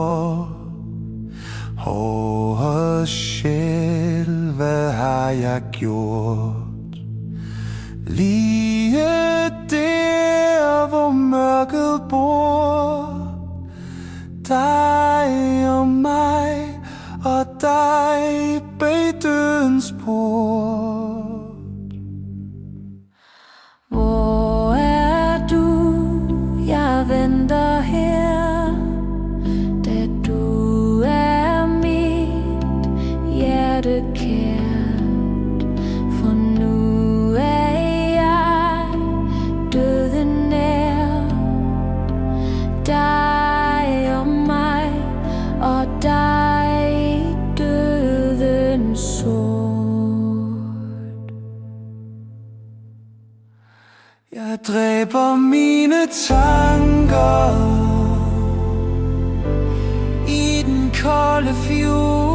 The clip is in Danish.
jord. Åh, sjæl, hvad har jeg gjort? Lige der, hvor mørket bor, dig og mig, og dig bag dødens port. Hvor er du? Jeg venter her, da du er mit hjerte kært. For nu er jeg døden nær, dig og mig, og dig døden sort. Jeg dræber mine tanker i den kolde fjord.